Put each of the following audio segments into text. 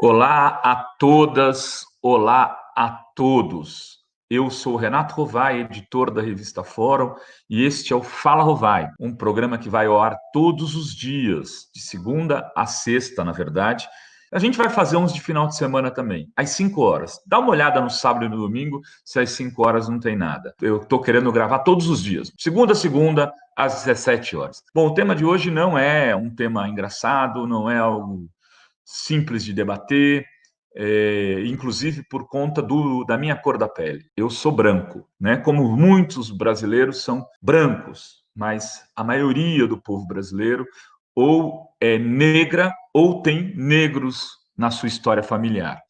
Olá a todas, olá a todos. Eu sou Renato Rovai, editor da revista Fórum, e este é o Fala Rovai, um programa que vai ao ar todos os dias, de segunda a sexta, na verdade. A gente vai fazer uns de final de semana também, às 5 horas. Dá uma olhada no sábado e no domingo, se às 5 horas não tem nada. Eu estou querendo gravar todos os dias, segunda a segunda, às 17 horas. Bom, o tema de hoje não é um tema engraçado, não é algo simples de debater, inclusive por conta da minha cor da pele. Eu sou branco, né? Como muitos brasileiros são brancos, mas a maioria do povo brasileiro ou é negra ou tem negros na sua história familiar.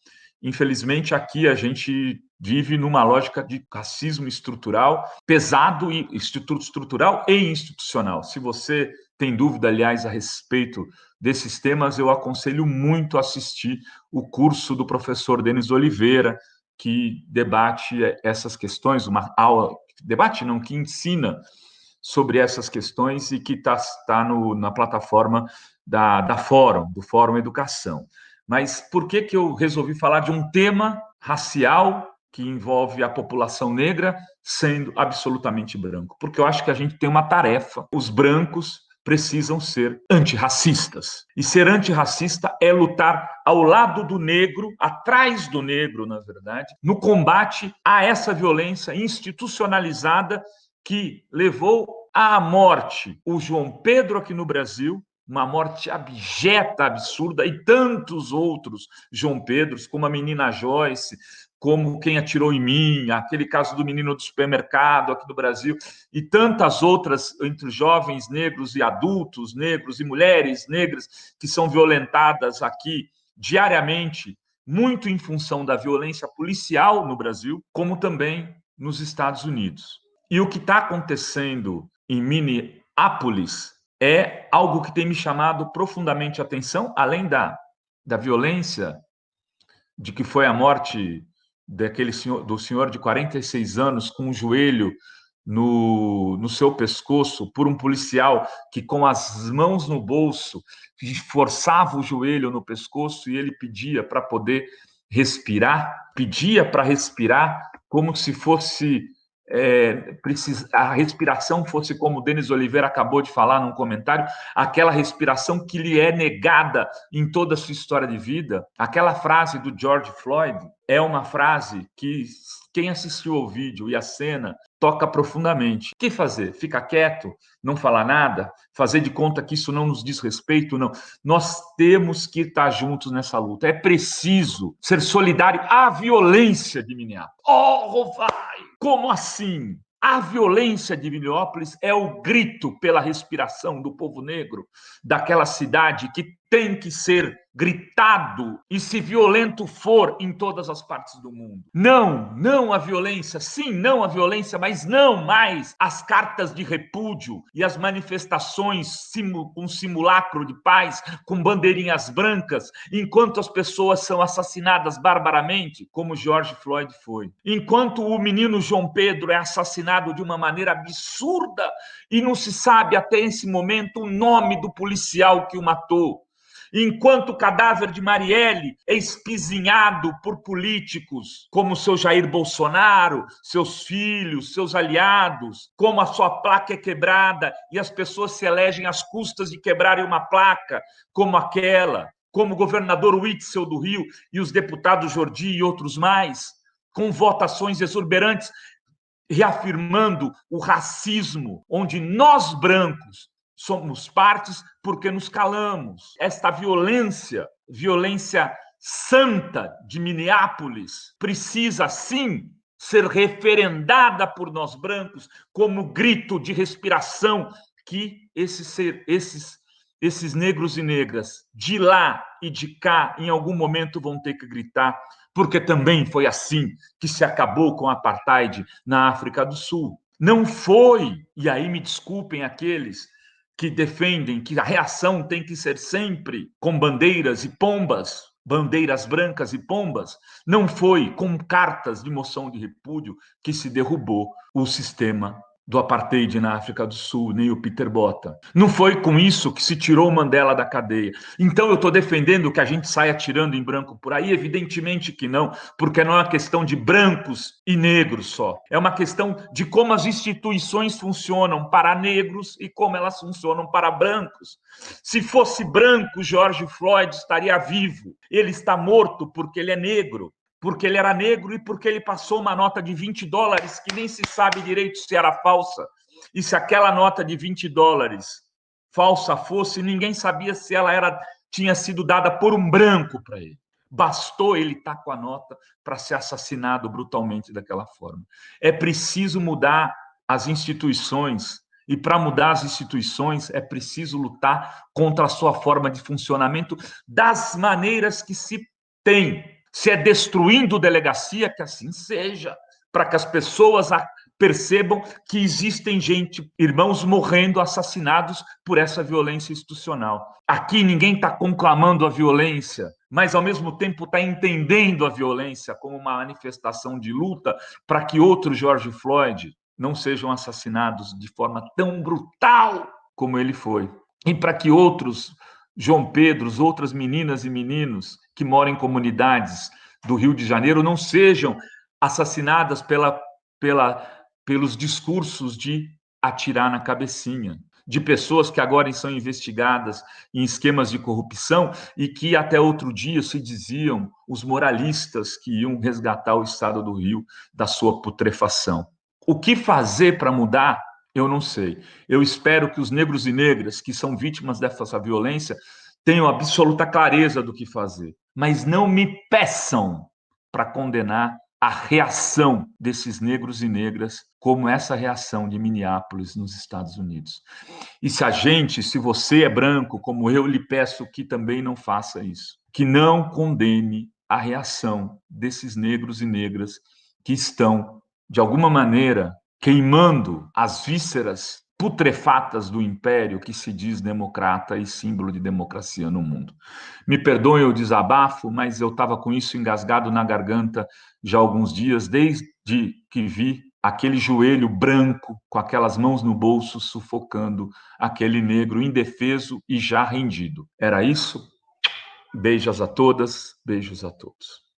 Infelizmente, aqui a gente vive numa lógica de racismo estrutural, pesado e estrutural e institucional. Se você tem dúvida, aliás, a respeito desses temas, eu aconselho muito a assistir o curso do professor Denis Oliveira, que debate essas questões, uma aula, debate não, que ensina sobre essas questões e que está na plataforma da Fórum, do Fórum Educação. Mas por que eu resolvi falar de um tema racial que envolve a população negra sendo absolutamente branco? Porque eu acho que a gente tem uma tarefa. Os brancos precisam ser antirracistas. E ser antirracista é lutar ao lado do negro, atrás do negro, na verdade, no combate a essa violência institucionalizada que levou à morte o João Pedro aqui no Brasil, uma morte abjeta, absurda, e tantos outros João Pedros, como a menina Joyce, como Quem Atirou em Mim, aquele caso do menino do supermercado aqui no Brasil, e tantas outras entre jovens negros e adultos negros e mulheres negras que são violentadas aqui diariamente, muito em função da violência policial no Brasil, como também nos Estados Unidos. E o que está acontecendo em Minneapolis é algo que tem me chamado profundamente a atenção, além da violência de que foi a morte do senhor de 46 anos com o joelho no seu pescoço por um policial que, com as mãos no bolso, forçava o joelho no pescoço e ele pedia para poder respirar, pedia para respirar como se fosse a respiração fosse, como o Denis Oliveira acabou de falar num comentário, aquela respiração que lhe é negada em toda a sua história de vida. Aquela frase do George Floyd é uma frase que quem assistiu ao vídeo e a cena toca profundamente. O que fazer? Ficar quieto? Não falar nada? Fazer de conta que isso não nos diz respeito? Não. Nós temos que estar juntos nessa luta. É preciso ser solidário à violência de Minneapolis. Oh, vai! Como assim? A violência de Minneapolis é o grito pela respiração do povo negro daquela cidade que tem que ser gritado e, se violento for, em todas as partes do mundo. Não, não a violência, sim, não a violência, mas não mais as cartas de repúdio e as manifestações com simulacro de paz, com bandeirinhas brancas, enquanto as pessoas são assassinadas barbaramente, como George Floyd foi. Enquanto o menino João Pedro é assassinado de uma maneira absurda e não se sabe até esse momento o nome do policial que o matou. Enquanto o cadáver de Marielle é espizinhado por políticos como o seu Jair Bolsonaro, seus filhos, seus aliados, como a sua placa é quebrada e as pessoas se elegem às custas de quebrarem uma placa como aquela, como o governador Witzel do Rio e os deputados Jordi e outros mais, com votações exorbitantes, reafirmando o racismo, onde nós brancos somos partes porque nos calamos. Esta violência santa de Minneapolis, precisa sim ser referendada por nós brancos como grito de respiração que esses negros e negras de lá e de cá em algum momento vão ter que gritar, porque também foi assim que se acabou com o apartheid na África do Sul. Não foi, e aí me desculpem aqueles que defendem que a reação tem que ser sempre com bandeiras e pombas, bandeiras brancas e pombas, não foi com cartas de moção de repúdio que se derrubou o sistema do apartheid na África do Sul, nem o Peter Botha. Não foi com isso que se tirou o Mandela da cadeia. Então eu estou defendendo que a gente saia atirando em branco por aí? Evidentemente que não, porque não é uma questão de brancos e negros só. É uma questão de como as instituições funcionam para negros e como elas funcionam para brancos. Se fosse branco, George Floyd estaria vivo. Ele está morto porque ele é negro. Porque ele era negro e porque ele passou uma nota de $20 que nem se sabe direito se era falsa. E se aquela nota de $20 falsa fosse, ninguém sabia se ela tinha sido dada por um branco para ele. Bastou ele estar com a nota para ser assassinado brutalmente daquela forma. É preciso mudar as instituições, e para mudar as instituições é preciso lutar contra a sua forma de funcionamento das maneiras que se tem. Se é destruindo delegacia, que assim seja, para que as pessoas percebam que existem irmãos morrendo, assassinados por essa violência institucional. Aqui ninguém está conclamando a violência, mas ao mesmo tempo está entendendo a violência como uma manifestação de luta para que outros George Floyd não sejam assassinados de forma tão brutal como ele foi. E para que outros João Pedros, outras meninas e meninos que moram em comunidades do Rio de Janeiro não sejam assassinadas pelos discursos de atirar na cabecinha, de pessoas que agora são investigadas em esquemas de corrupção e que até outro dia se diziam os moralistas que iam resgatar o estado do Rio da sua putrefação. O que fazer para mudar? Eu não sei. Eu espero que os negros e negras que são vítimas dessa violência tenham absoluta clareza do que fazer, mas não me peçam para condenar a reação desses negros e negras, como essa reação de Minneapolis, nos Estados Unidos. E se você é branco, como eu, lhe peço que também não faça isso, que não condene a reação desses negros e negras que estão, de alguma maneira, queimando as vísceras putrefatas do império que se diz democrata e símbolo de democracia no mundo. Me perdoem o desabafo, mas eu estava com isso engasgado na garganta já há alguns dias, desde que vi aquele joelho branco com aquelas mãos no bolso sufocando aquele negro indefeso e já rendido. Era isso? Beijos a todas, beijos a todos.